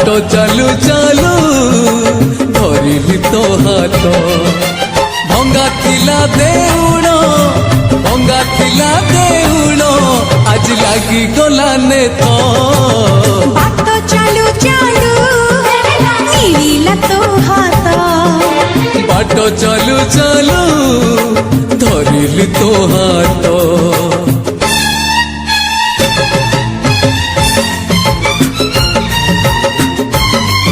बाट चालू चालू धरिली तो हाथ भंगा थिला देउण भंगा थिला देउण आज लागी गला ने तो बाट चालू चालू मिलिला तो हाथ बाट चालू चालू